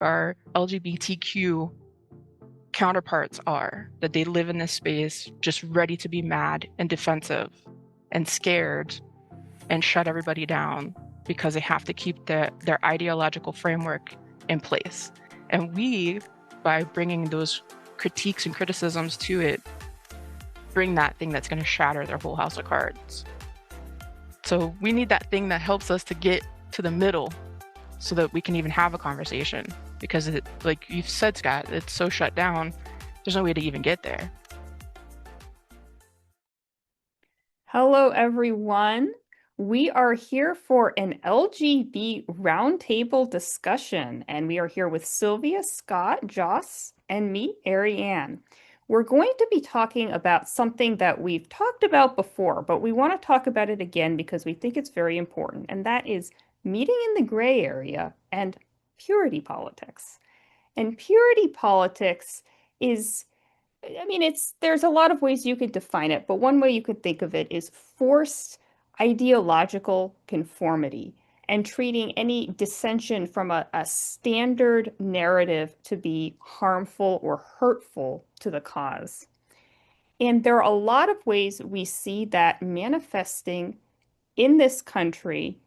our LGBTQ counterparts are, that they live in this space just ready to be mad and defensive and scared and shut everybody down because they have to keep their ideological framework in place. And we, by bringing those critiques and criticisms to it, bring that thing that's going to shatter their whole house of cards. So we need that thing that helps us to get to the middle so that we can even have a conversation. Because it, like you've said, Scott, it's so shut down, there's no way to even get there. Hello, everyone. We are here for an LGB Roundtable discussion, and we are here with Sylvia, Scott, Joss, and me, Ariane. We're going to be talking about something that we've talked about before, but we want to talk about it again because we think it's very important, and that is meeting in the gray area and purity politics. And purity politics is there's a lot of ways you could define it, but one way you could think of it is forced ideological conformity and treating any dissension from a standard narrative to be harmful or hurtful to the cause. And there are a lot of ways we see that manifesting in this country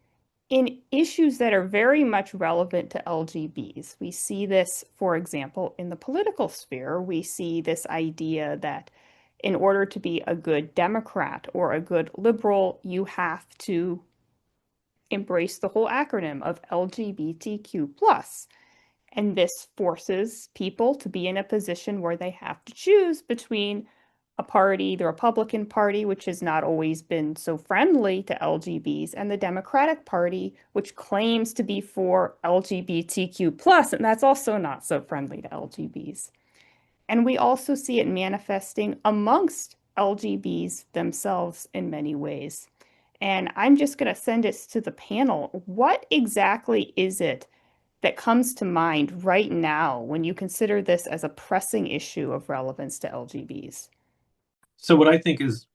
in issues that are very much relevant to LGBs. We see this, for example, in the political sphere. We see this idea that in order to be a good Democrat or a good liberal, you have to embrace the whole acronym of LGBTQ+. And this forces people to be in a position where they have to choose between a party, the Republican Party, which has not always been so friendly to LGBs, and the Democratic Party, which claims to be for LGBTQ+, and that's also not so friendly to LGBs. And we also see it manifesting amongst LGBs themselves in many ways. And I'm just going to send it to the panel. What exactly is it that comes to mind right now when you consider this as a pressing issue of relevance to LGBs? So what I think is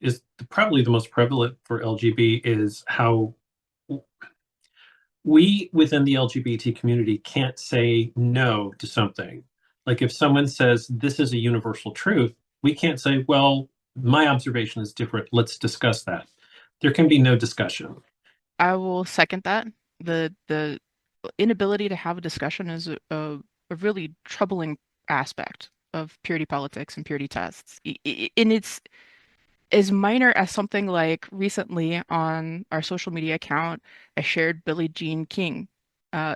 probably the most prevalent for LGB is how we within the LGBT community can't say no to something. Like if someone says this is a universal truth, we can't say, well, my observation is different. Let's discuss that. There can be no discussion. I will second that. The inability to have a discussion is a really troubling aspect of purity politics and purity tests. And it's as minor as something like recently on our social media account, I shared Billie Jean King.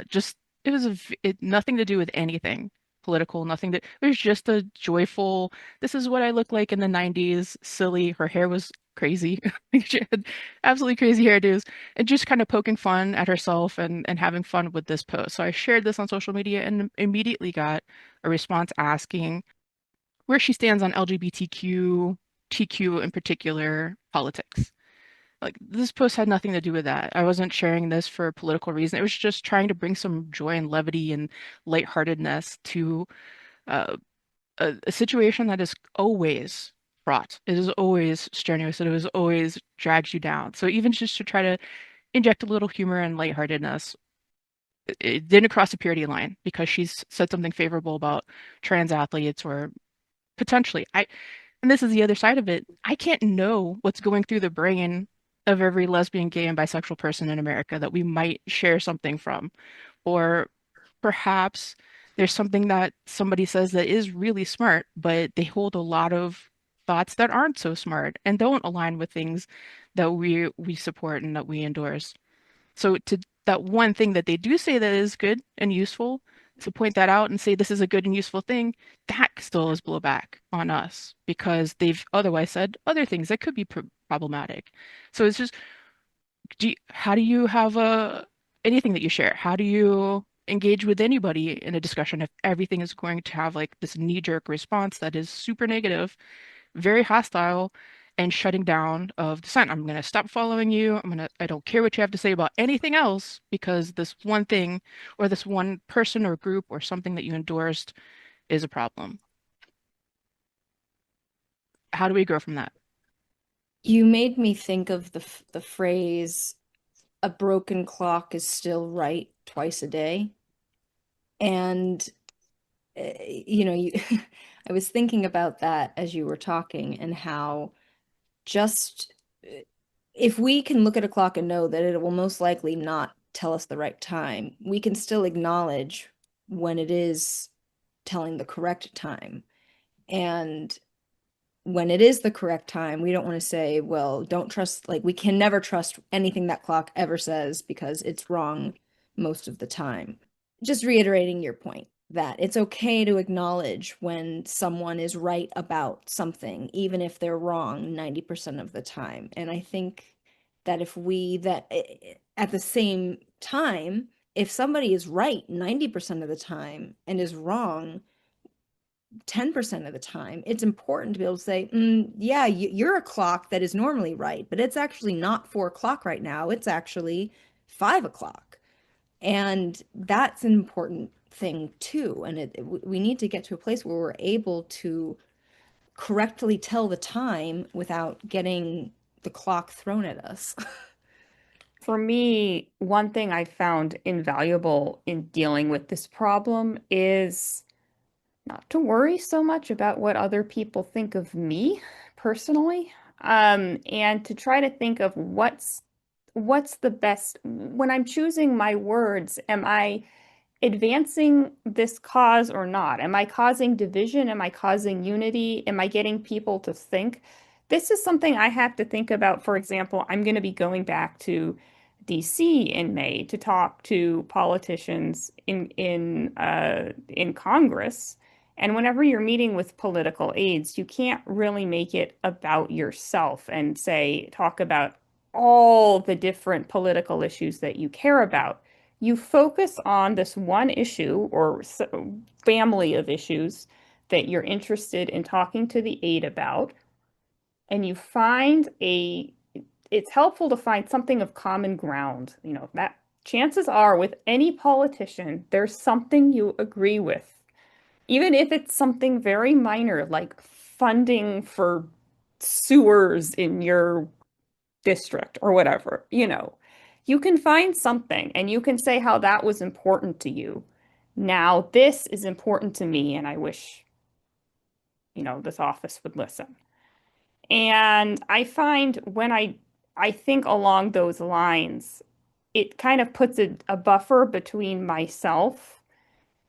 Just it was nothing to do with anything political, nothing to, it was just a joyful, this is what I looked like in the 90s, silly. Her hair was crazy. She had absolutely crazy hairdos and just kind of poking fun at herself and having fun with this post. So I shared this on social media and immediately got a response asking where she stands on LGBTQ, TQ in particular, politics. Like this post had nothing to do with that. I wasn't sharing this for a political reason. It was just trying to bring some joy and levity and lightheartedness to uh, a situation that is always fraught. It is always strenuous. It is always drags you down. So even just to try to inject a little humor and lightheartedness, it didn't cross the purity line because she's said something favorable about trans athletes or potentially. And this is the other side of it. I can't know what's going through the brain of every lesbian, gay, and bisexual person in America that we might share something from. Or perhaps there's something that somebody says that is really smart, but they hold a lot of thoughts that aren't so smart and don't align with things that we support and that we endorse. So to that one thing that they do say that is good and useful, to point that out and say this is a good and useful thing, that still is blowback on us because they've otherwise said other things that could be problematic. So it's just, how do you have anything that you share? How do you engage with anybody in a discussion if everything is going to have like this knee-jerk response that is super negative, very hostile, and shutting down of dissent? I'm going to stop following you. I don't care what you have to say about anything else because this one thing or this one person or group or something that you endorsed is a problem. How do we grow from that? You made me think of the phrase, a broken clock is still right twice a day. And I was thinking about that as you were talking, and how just if we can look at a clock and know that it will most likely not tell us the right time, we can still acknowledge when it is telling the correct time. And when it is the correct time, we don't want to say, well, don't trust, like, we can never trust anything that clock ever says because it's wrong most of the time. Just reiterating your point that it's okay to acknowledge when someone is right about something, even if they're wrong 90% of the time. And I think that at the same time, if somebody is right 90% of the time and is wrong 10% of the time, it's important to be able to say, yeah, you're a clock that is normally right, but it's actually not 4 o'clock right now. It's actually 5 o'clock. And that's an important thing too. And we need to get to a place where we're able to correctly tell the time without getting the clock thrown at us. For me, one thing I found invaluable in dealing with this problem is not to worry so much about what other people think of me personally, and to try to think of what's the best when I'm choosing my words. Am I advancing this cause or not? Am I causing division? Am I causing unity? Am I getting people to think? This is something I have to think about. For example, I'm going to be going back to DC in May to talk to politicians in Congress. And whenever you're meeting with political aides, you can't really make it about yourself and say, talk about all the different political issues that you care about. You focus on this one issue or family of issues that you're interested in talking to the aide about, and you find it's helpful to find something of common ground. That chances are with any politician, there's something you agree with, even if it's something very minor, like funding for sewers in your district or whatever. You can find something and you can say how that was important to you. Now, this is important to me, and I wish, this office would listen. And I find when I think along those lines, it kind of puts a buffer between myself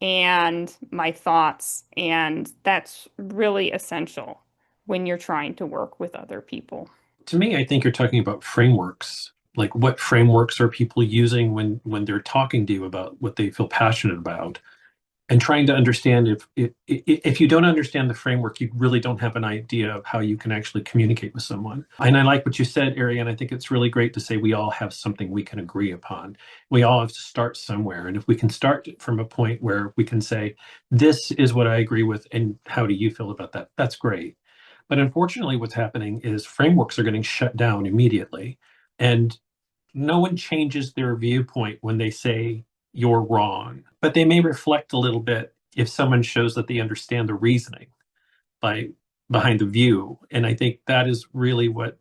and my thoughts, and that's really essential when you're trying to work with other people. To me, I think you're talking about frameworks. Like, what frameworks are people using when they're talking to you about what they feel passionate about? And trying to understand if you don't understand the framework, you really don't have an idea of how you can actually communicate with someone. And I like what you said, Ariane. I think it's really great to say we all have something we can agree upon. We all have to start somewhere. And if we can start from a point where we can say, this is what I agree with, and how do you feel about that? That's great. But unfortunately, what's happening is frameworks are getting shut down immediately. And no one changes their viewpoint when they say you're wrong, but they may reflect a little bit if someone shows that they understand the reasoning by behind the view. And I think that is really what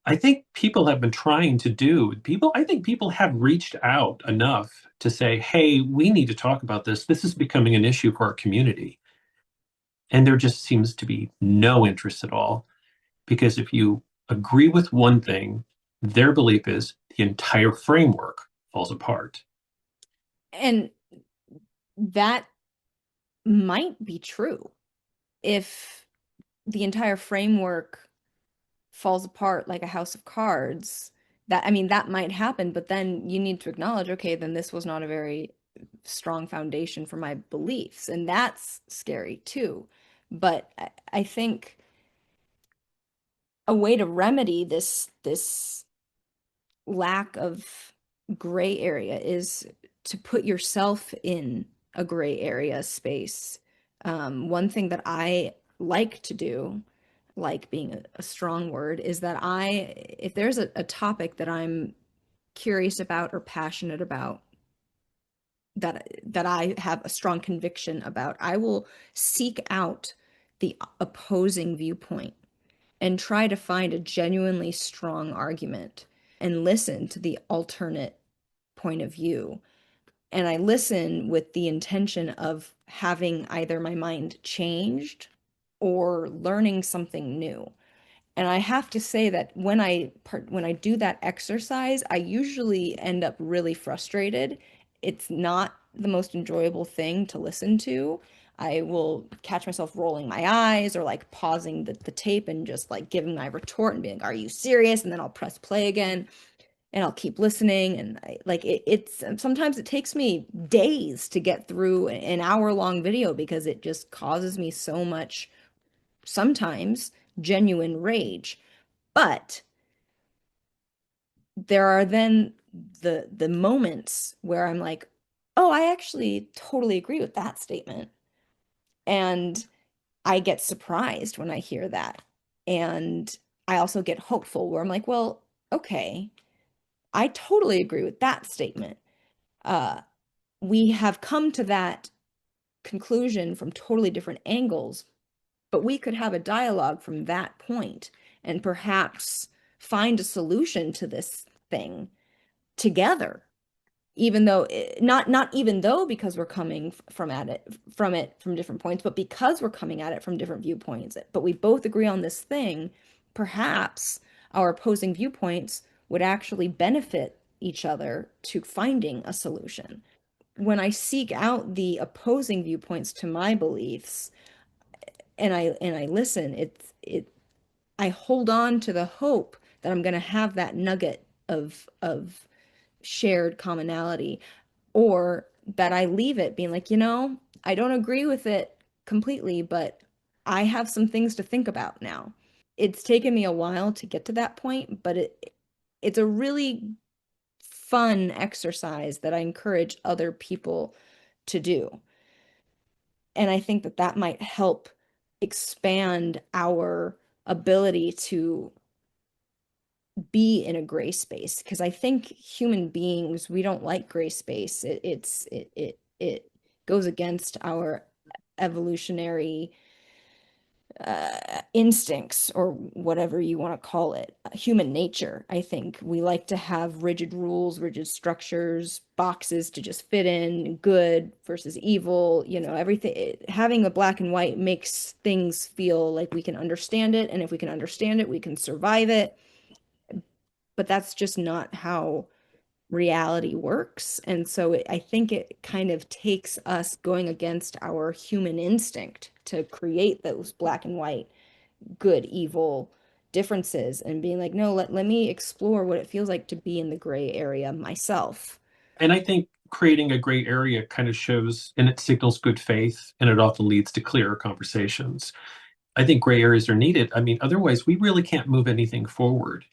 I think people have been trying to do. I think people have reached out enough to say, hey, we need to talk about this. This is becoming an issue for our community. And there just seems to be no interest at all. Because if you agree with one thing, their belief is the entire framework falls apart. And that might be true if the entire framework falls apart like a house of cards. That might happen, but then you need to acknowledge, okay, then this was not a very strong foundation for my beliefs, and that's scary too. But I think a way to remedy this lack of gray area is to put yourself in a gray area space. One thing that I like to do, like being a strong word, is that if there's a topic that I'm curious about or passionate about, that I have a strong conviction about, I will seek out the opposing viewpoint and try to find a genuinely strong argument and listen to the alternate point of view. And I listen with the intention of having either my mind changed or learning something new. And I have to say that when I do that exercise, I usually end up really frustrated. It's not the most enjoyable thing to listen to. I will catch myself rolling my eyes or like pausing the tape and just like giving my retort and being, "Are you serious?" And then I'll press play again and I'll keep listening. And it's sometimes it takes me days to get through an hour-long video because it just causes me so much, sometimes genuine rage. But there are then the moments where I'm like, oh, I actually totally agree with that statement. And I get surprised when I hear that. And I also get hopeful where I'm like, well, okay, I totally agree with that statement. Uh, we have come to that conclusion from totally different angles, but we could have a dialogue from that point and perhaps find a solution to this thing together, even though not even though, because we're coming from different points, but because we're coming at it from different viewpoints, but we both agree on this thing. Perhaps our opposing viewpoints would actually benefit each other to finding a solution. When I seek out the opposing viewpoints to my beliefs and I listen, I hold on to the hope that I'm going to have that nugget of shared commonality, or that I leave it being like, I don't agree with it completely, but I have some things to think about now. It's taken me a while to get to that point, but it's a really fun exercise that I encourage other people to do. And I think that that might help expand our ability to be in a gray space, because I think human beings, we don't like gray space. It goes against our evolutionary instincts, or whatever you want to call it, human nature. I think we like to have rigid rules, rigid structures, boxes to just fit in, good versus evil, everything. Having a black and white makes things feel like we can understand it, and if we can understand it, we can survive it. But that's just not how reality works. And so I think it kind of takes us going against our human instinct to create those black and white, good, evil differences, and being like, no, let me explore what it feels like to be in the gray area myself. And I think creating a gray area kind of shows and it signals good faith, and it often leads to clearer conversations. I think gray areas are needed. I mean, otherwise, we really can't move anything forward.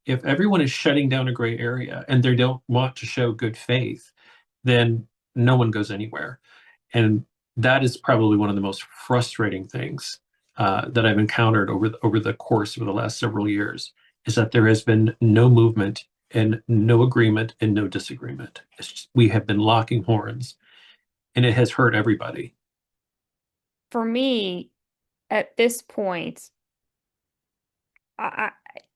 If everyone is shutting down a gray area and they don't want to show good faith, then no one goes anywhere. And that is probably one of the most frustrating things that I've encountered over the course of the last several years, is that there has been no movement and no agreement and no disagreement. We have been locking horns, and it has hurt everybody. For me, at this point, I,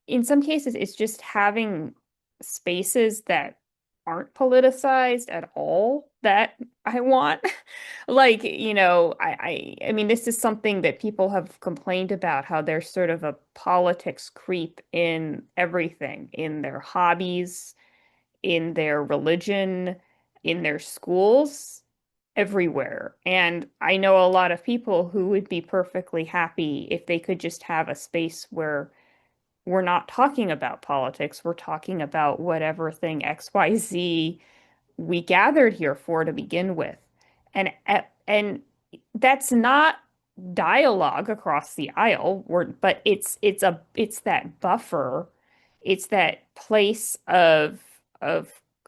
in some cases, it's just having spaces that aren't politicized at all that I want. Like, I mean, this is something that people have complained about, how there's sort of a politics creep in everything, in their hobbies, in their religion, in their schools, everywhere. And I know a lot of people who would be perfectly happy if they could just have a space where we're not talking about politics, we're talking about whatever thing XYZ we gathered here for to begin with. And that's not dialogue across the aisle, but it's that buffer, it's that place of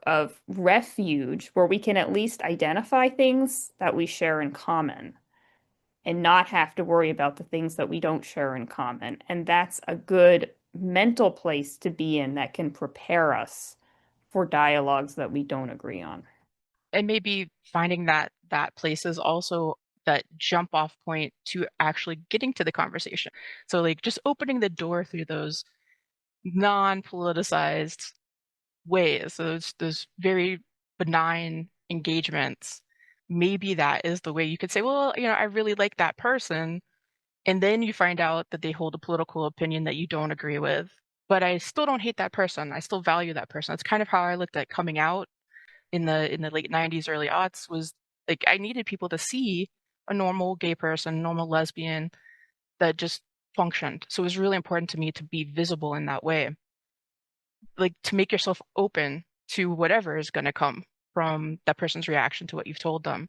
of refuge where we can at least identify things that we share in common and not have to worry about the things that we don't share in common. And that's a good mental place to be in that can prepare us for dialogues that we don't agree on. And maybe finding that place is also that jump off point to actually getting to the conversation. So like just opening the door through those non-politicized ways, those very benign engagements, maybe that is the way you could say, well, I really like that person. And then you find out that they hold a political opinion that you don't agree with. But I still don't hate that person. I still value that person. That's kind of how I looked at coming out in the late 90s, early aughts, was like I needed people to see a normal gay person, normal lesbian that just functioned. So it was really important to me to be visible in that way, like to make yourself open to whatever is going to come from that person's reaction to what you've told them.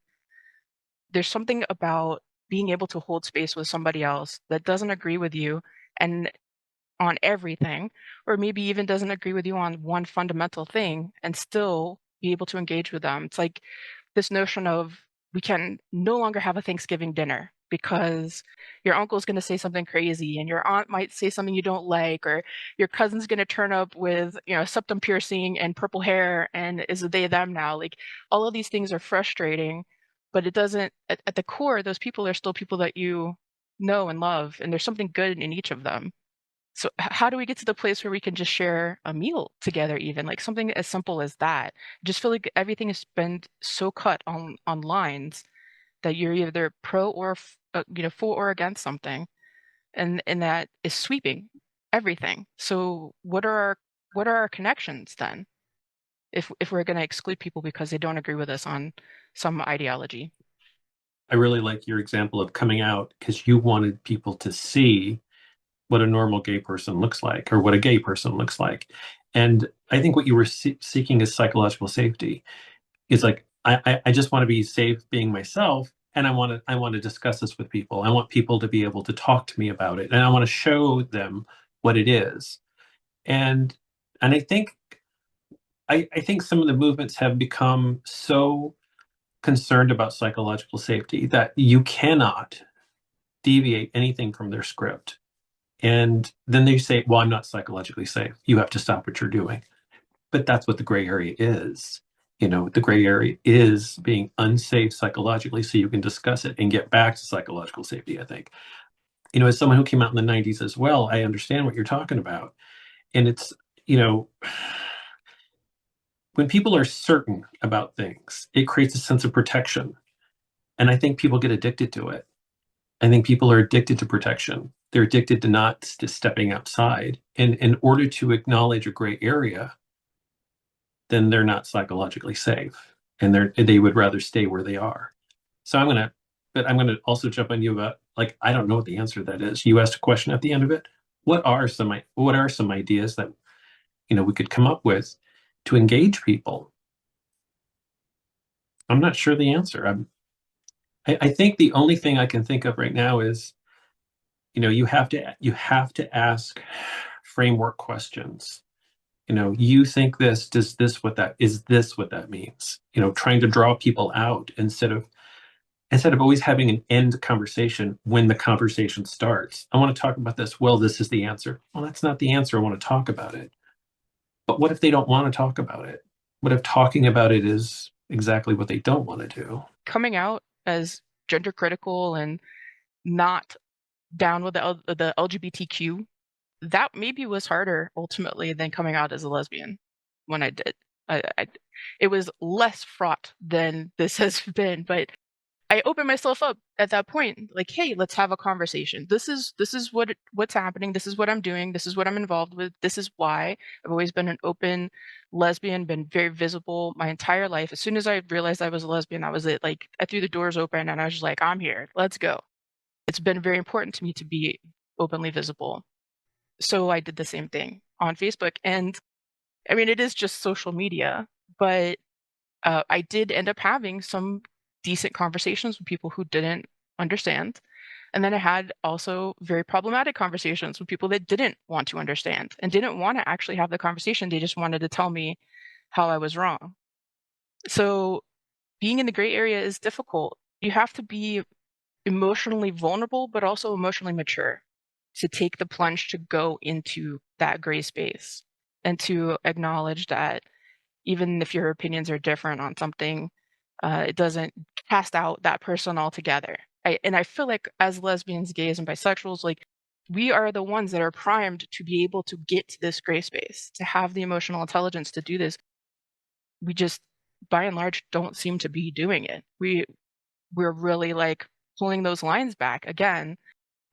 There's something about being able to hold space with somebody else that doesn't agree with you and on everything, or maybe even doesn't agree with you on one fundamental thing and still be able to engage with them. It's like this notion of we can no longer have a Thanksgiving dinner because your uncle's going to say something crazy and your aunt might say something you don't like, or your cousin's going to turn up with, septum piercing and purple hair and is a they them now. Like all of these things are frustrating, but it doesn't, at the core, those people are still people that you know and love, and there's something good in each of them. So how do we get to the place where we can just share a meal together, even like something as simple as that? I just feel like everything has been so cut on lines that you're either pro or for or against something, and that is sweeping everything. So what are our connections then, if we're going to exclude people because they don't agree with us on some ideology? I really like your example of coming out because you wanted people to see what a normal gay person looks like or what a gay person looks like. And I think what you were seeking is psychological safety. It's like, I just want to be safe being myself. And I want to discuss this with people. I want people to be able to talk to me about it. And I want to show them what it is. And I think I think some of the movements have become so concerned about psychological safety that you cannot deviate anything from their script. And then they say, well, I'm not psychologically safe. You have to stop what you're doing. But that's what the gray area is. The gray area is being unsafe psychologically so you can discuss it and get back to psychological safety, I think. As someone who came out in the 90s as well, I understand what you're talking about. And it's, you know, when people are certain about things, it creates a sense of protection. And I think people get addicted to it. I think people are addicted to protection. They're addicted to not stepping outside. And in order to acknowledge a gray area, then they're not psychologically safe, and they would rather stay where they are. So I'm gonna also jump on you about, like, I don't know what the answer to that is. You asked a question at the end of it. What are some ideas that we could come up with to engage people? I'm not sure the answer. I think the only thing I can think of right now is you have to ask framework questions. You think this, does this what that is, this what that means? Trying to draw people out instead of always having an end conversation when the conversation starts. I want to talk about this. Well, this is the answer. Well, that's not the answer. I want to talk about it. But what if they don't want to talk about it? What if talking about it is exactly what they don't want to do? Coming out as gender critical and not down with the LGBTQ, that maybe was harder ultimately than coming out as a lesbian when I did. It was less fraught than this has been, but I opened myself up at that point, like, hey, let's have a conversation. This is what's happening. This is what I'm doing. This is what I'm involved with. This is why. I've always been an open lesbian, been very visible my entire life. As soon as I realized I was a lesbian, that was it. Like I threw the doors open and I was just like, I'm here. Let's go. It's been very important to me to be openly visible. So I did the same thing on Facebook. And I mean, it is just social media, but I did end up having some decent conversations with people who didn't understand. And then I had also very problematic conversations with people that didn't want to understand and didn't want to actually have the conversation. They just wanted to tell me how I was wrong. So being in the gray area is difficult. You have to be emotionally vulnerable, but also emotionally mature to take the plunge to go into that gray space and to acknowledge that even if your opinions are different on something, it doesn't cast out that person altogether. And I feel like as lesbians, gays, and bisexuals, like we are the ones that are primed to be able to get to this gray space, to have the emotional intelligence to do this. We just by and large don't seem to be doing it. We're really like pulling those lines back again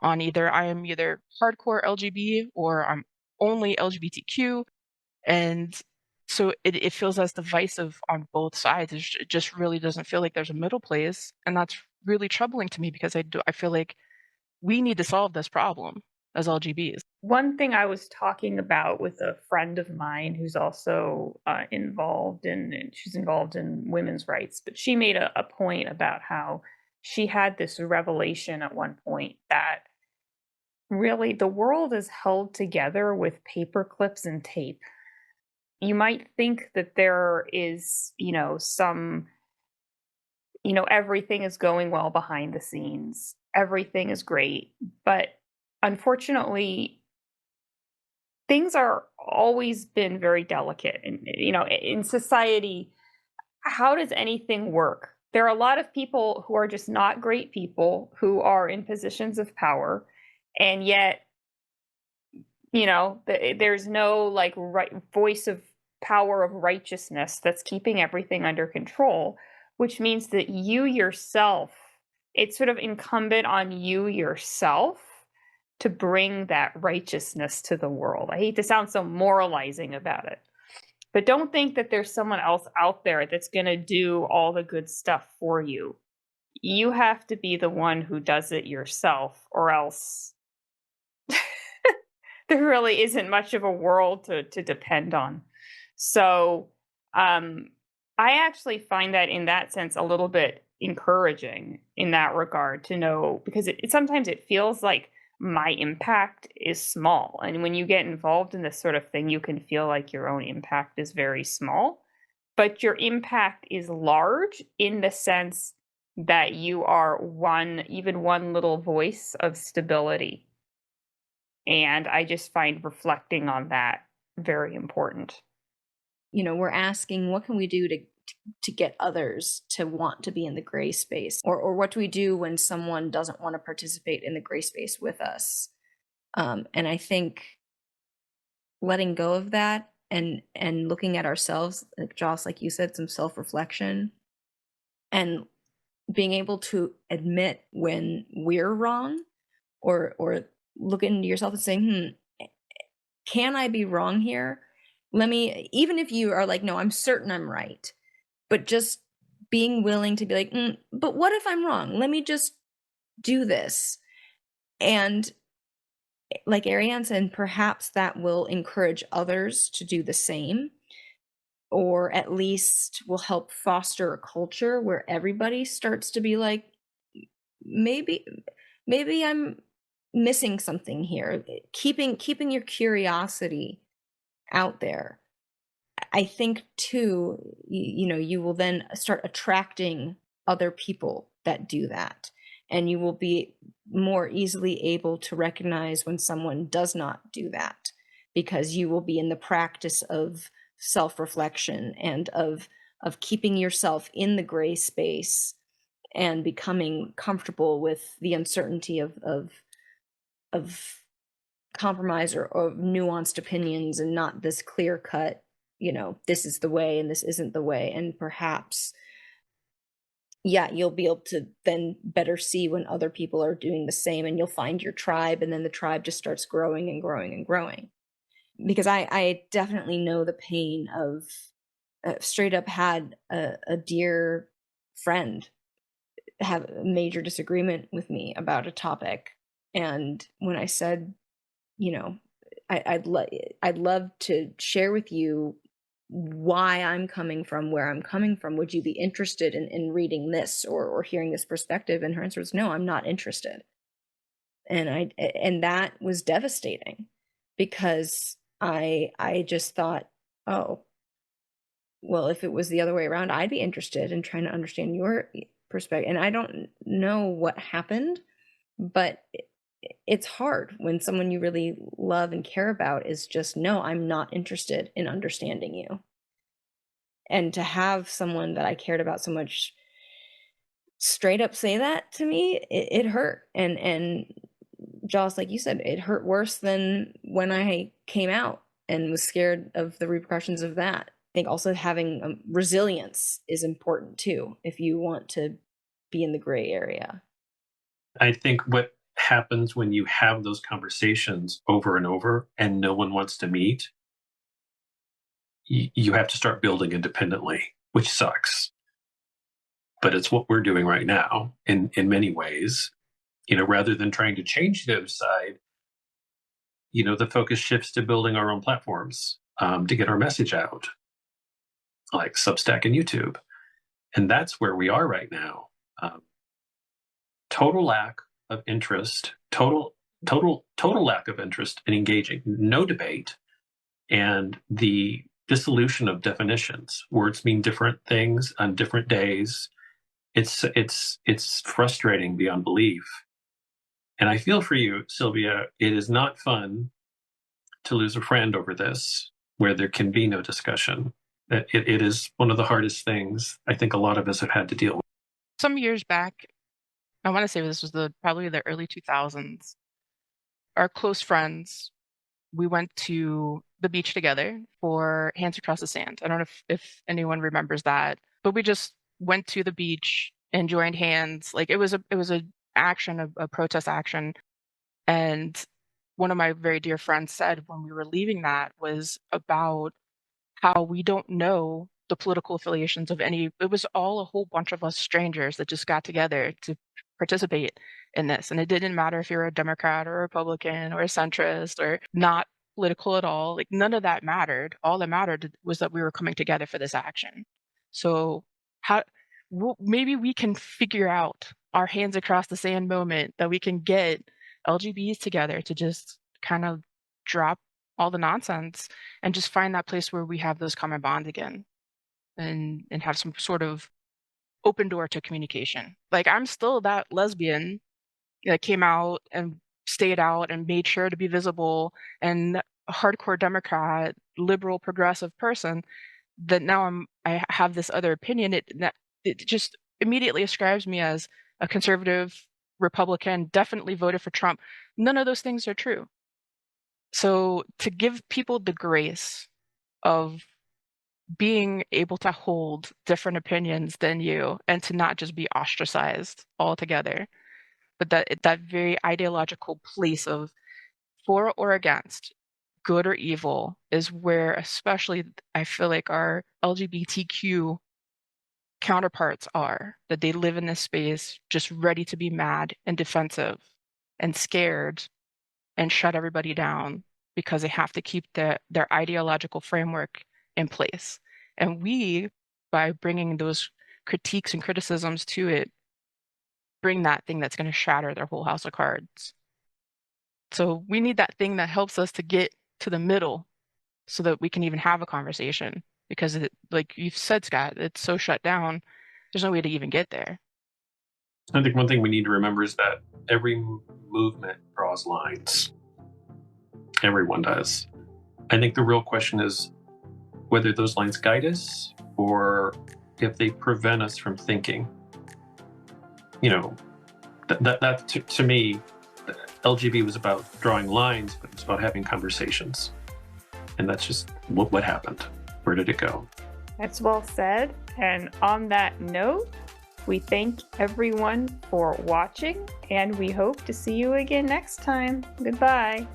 on either I am either hardcore LGB or I'm only LGBTQ. And so it feels as divisive on both sides. It just really doesn't feel like there's a middle place. And that's really troubling to me because I feel like we need to solve this problem as LGBs. One thing I was talking about with a friend of mine who's also she's involved in women's rights, but she made a point about how she had this revelation at one point that really the world is held together with paper clips and tape. You might think that there is, everything is going well behind the scenes, everything is great, but unfortunately, things are always been very delicate. And, in society, how does anything work? There are a lot of people who are just not great people who are in positions of power, and yet there's no like voice of power of righteousness that's keeping everything under control, which means that you yourself, it's sort of incumbent on you yourself to bring that righteousness to the world. I hate to sound so moralizing about it, but don't think that there's someone else out there that's going to do all the good stuff for you. You have to be the one who does it yourself, or else there really isn't much of a world to depend on. So I actually find that in that sense a little bit encouraging in that regard to know, because sometimes it feels like my impact is small. And when you get involved in this sort of thing, you can feel like your own impact is very small, but your impact is large in the sense that you are even one little voice of stability. And I just find reflecting on that very important. We're asking, what can we do to get others to want to be in the gray space? Or what do we do when someone doesn't want to participate in the gray space with us? And I think letting go of that and looking at ourselves, like Joss, like you said, some self-reflection, and being able to admit when we're wrong, or look into yourself and say, can I be wrong here? Even if you are like, no, I'm certain I'm right, but just being willing to be like, but what if I'm wrong? Let me just do this. And like Ariane said, perhaps that will encourage others to do the same, or at least will help foster a culture where everybody starts to be like, maybe I'm missing something here. Keeping your curiosity out there. I think too, you will then start attracting other people that do that, and you will be more easily able to recognize when someone does not do that, because you will be in the practice of self-reflection and of keeping yourself in the gray space and becoming comfortable with the uncertainty of compromise or nuanced opinions, and not this clear cut, this is the way and this isn't the way. And perhaps, you'll be able to then better see when other people are doing the same, and you'll find your tribe, and then the tribe just starts growing and growing and growing. Because I definitely know the pain of straight up had a dear friend have a major disagreement with me about a topic. And when I said, I'd love to share with you why I'm coming from where I'm coming from. Would you be interested in reading this or hearing this perspective? And her answer was, no, I'm not interested. And that was devastating, because I just thought, oh, well, if it was the other way around, I'd be interested in trying to understand your perspective. And I don't know what happened, but it's hard when someone you really love and care about is just, no, I'm not interested in understanding you. And to have someone that I cared about so much straight up say that to me, it hurt. And Joss, like you said, it hurt worse than when I came out and was scared of the repercussions of that. think also having resilience is important too, if you want to be in the gray area. I think what happens when you have those conversations over and over and no one wants to meet, you have to start building independently, which sucks. But it's what we're doing right now in many ways. Rather than trying to change the other side, the focus shifts to building our own platforms to get our message out, like Substack and YouTube. And that's where we are right now. Total lack of interest, total lack of interest in engaging, no debate, and the dissolution of definitions. Words mean different things on different days. It's frustrating beyond belief. And I feel for you, Sylvia. It is not fun to lose a friend over this, where there can be no discussion. It is one of the hardest things I think a lot of us have had to deal with. Some years back, I want to say this was probably the early 2000s, our close friends, we went to the beach together for Hands Across the Sand. I don't know if anyone remembers that, but we just went to the beach and joined hands. Like it was a action, a protest action. And one of my very dear friends said when we were leaving that was about how we don't know the political affiliations of any. It was all a whole bunch of us strangers that just got together to participate in this. And it didn't matter if you're a Democrat or a Republican or a centrist or not political at all. Like none of that mattered. All that mattered was that we were coming together for this action. So maybe we can figure out our hands across the sand moment, that we can get LGBs together to just kind of drop all the nonsense and just find that place where we have those common bonds again, and have some sort of open door to communication. Like I'm still that lesbian that came out and stayed out and made sure to be visible, and a hardcore Democrat, liberal, progressive person that now I have this other opinion. It just immediately ascribes me as a conservative Republican, definitely voted for Trump. None of those things are true. So to give people the grace of being able to hold different opinions than you and to not just be ostracized altogether, but that very ideological place of for or against, good or evil, is where especially I feel like our LGBTQ counterparts are, that they live in this space just ready to be mad and defensive and scared and shut everybody down because they have to keep their ideological framework in place. And we, by bringing those critiques and criticisms to it, bring that thing that's going to shatter their whole house of cards. So we need that thing that helps us to get to the middle so that we can even have a conversation, because like you've said, Scott, it's so shut down. There's no way to even get there. I think one thing we need to remember is that every movement draws lines. Everyone does. I think the real question is whether those lines guide us or if they prevent us from thinking. That to me, LGB was about drawing lines, but it's about having conversations. And that's just what happened. Where did it go? That's well said. And on that note, we thank everyone for watching, and we hope to see you again next time. Goodbye.